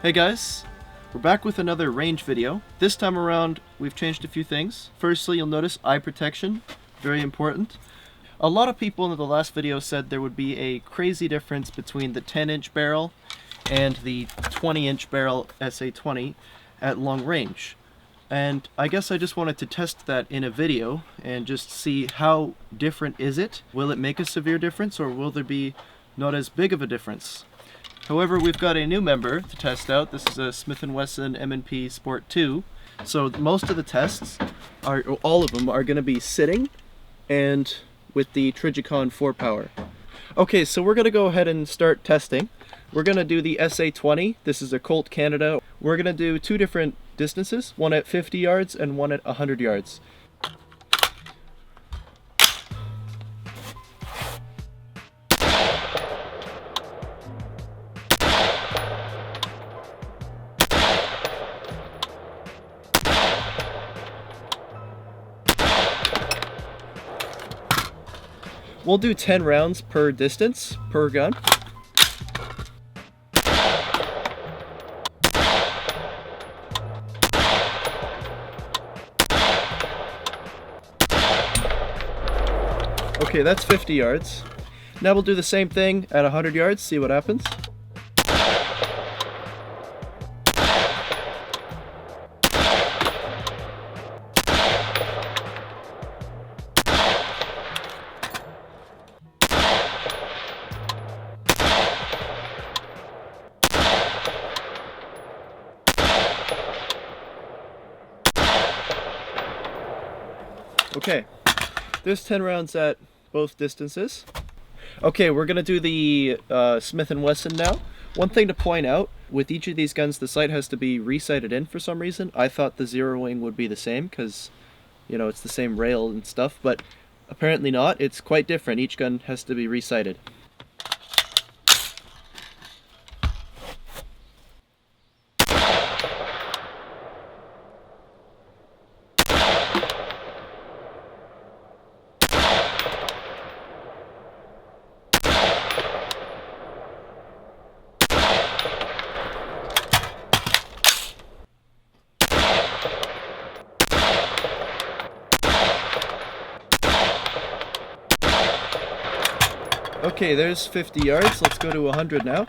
Hey guys, we're back with another range video. This time around, we've changed a few things. Firstly, you'll notice eye protection, very important. A lot of people in the last video said there would be a crazy difference between the 10-inch barrel and the 20-inch barrel SA20 at long range. And I guess I just wanted to test that in a video and just see how different is it. Will it make a severe difference, or will there be not as big of a difference? However, we've got a new member to test out. This is a Smith & Wesson M&P Sport 2. So most of the tests, all of them, are going to be sitting and with the Trijicon 4 power. Okay, so we're going to go ahead and start testing. We're going to do the SA20. This is a Colt Canada. We're going to do two different distances, one at 50 yards and one at 100 yards. We'll do 10 rounds per distance, per gun. Okay, that's 50 yards. Now we'll do the same thing at 100 yards, see what happens. Okay, there's 10 rounds at both distances. Okay, we're gonna do the Smith & Wesson now. One thing to point out, with each of these guns, the sight has to be resighted in for some reason. I thought the zeroing would be the same because, you know, it's the same rail and stuff, but apparently not. It's quite different. Each gun has to be resighted. Okay, there's 50 yards. Let's go to 100 now.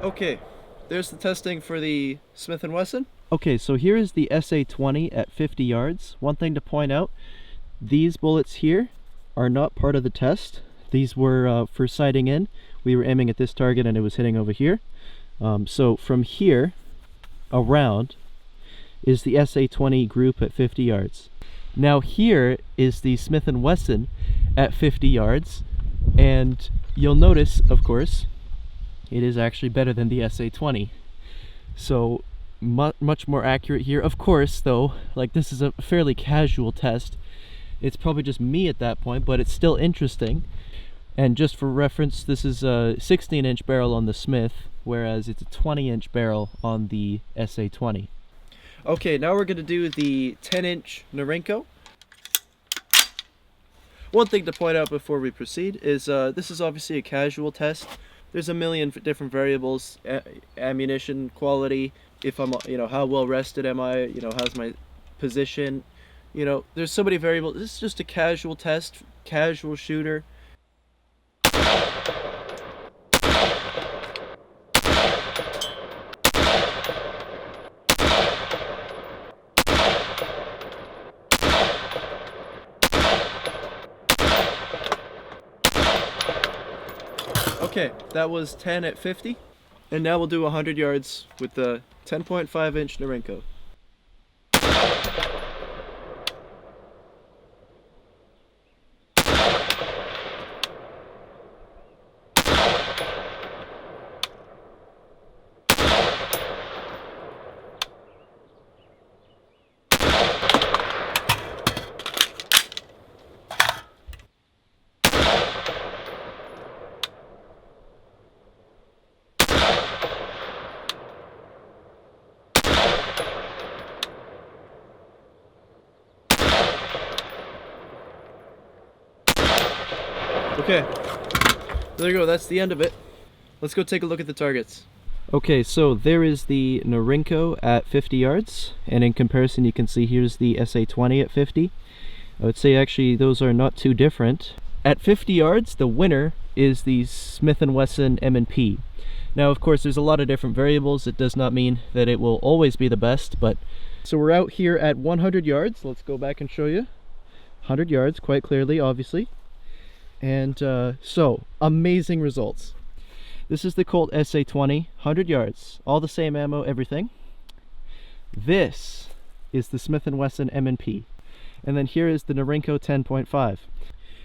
Okay. There's the testing for the Smith & Wesson. Okay, so here is the SA20 at 50 yards. One thing to point out, these bullets here are not part of the test. These were for sighting in. We were aiming at this target and it was hitting over here. So from here around is the SA20 group at 50 yards. Now here is the Smith & Wesson at 50 yards, and you'll notice, of course, it is actually better than the SA20. So much more accurate here. Of course, though, like, this is a fairly casual test. It's probably just me at that point, but it's still interesting. And just for reference, this is a 16-inch barrel on the Smith, whereas it's a 20-inch barrel on the SA20. Okay, now we're going to do the 10-inch Norinco. One thing to point out before we proceed is this is obviously a casual test. There's a million different variables, ammunition quality, if I'm, you know, how well rested am I, you know, how's my position, you know, there's so many variables. This is just a casual test, casual shooter. Okay, that was 10 at 50, and now we'll do 100 yards with the 10.5-inch Norinco. Okay, there you go, that's the end of it. Let's go take a look at the targets. Okay, so there is the Norinco at 50 yards, and in comparison you can see here's the SA20 at 50. I would say actually those are not too different. At 50 yards, the winner is the Smith & Wesson M&P. Now, of course, there's a lot of different variables. It does not mean that it will always be the best, but... So we're out here at 100 yards. Let's go back and show you. 100 yards, quite clearly, obviously. And so, amazing results. This is the Colt SA20, 100 yards, all the same ammo, everything. This is the Smith & Wesson M&P. And then here is the Norinco 10.5.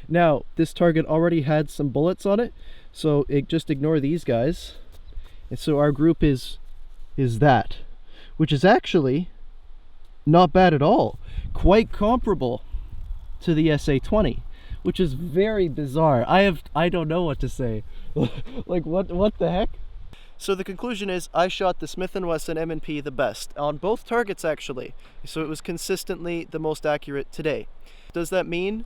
Now, this target already had some bullets on it, so just ignore these guys. And so our group is that, which is actually not bad at all. Quite comparable to the SA20, which is very bizarre. I don't know what to say. Like what the heck? So the conclusion is I shot the Smith & Wesson M&P the best on both targets actually. So it was consistently the most accurate today. Does that mean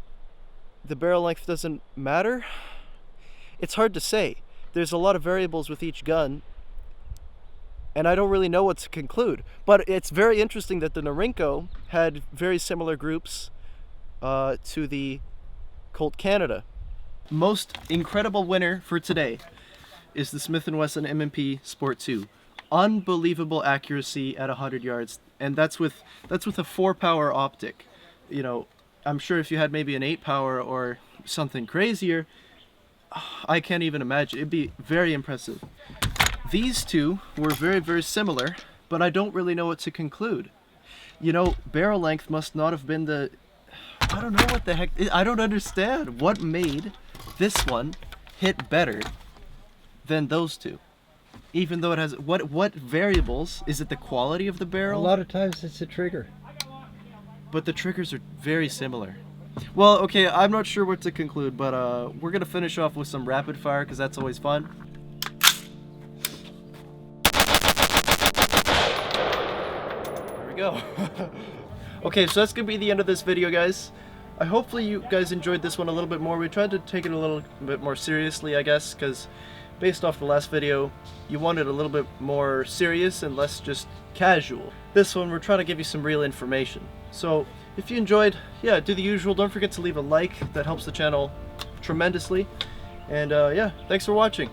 the barrel length doesn't matter? It's hard to say. There's a lot of variables with each gun, and I don't really know what to conclude. But it's very interesting that the Norinco had very similar groups to the Colt Canada. Most incredible winner for today is the Smith & Wesson M&P Sport 2. Unbelievable accuracy at 100 yards, and that's with a 4-power optic. You know, I'm sure if you had maybe an 8-power or something crazier, I can't even imagine. It'd be very impressive. These two were very, very similar, but I don't really know what to conclude. You know, barrel length must not have been the... I don't know what the heck... I don't understand what made this one hit better than those two. Even though it has... What variables? Is it the quality of the barrel? A lot of times it's the trigger. But the triggers are very similar. Well, okay, I'm not sure what to conclude, but we're going to finish off with some rapid fire because that's always fun. There we go. Okay, so that's going to be the end of this video, guys. Hopefully you guys enjoyed this one a little bit more. We tried to take it a little bit more seriously, I guess, because based off the last video, you wanted a little bit more serious and less just casual. This one, we're trying to give you some real information. So, if you enjoyed, yeah, do the usual. Don't forget to leave a like. That helps the channel tremendously. And yeah, thanks for watching.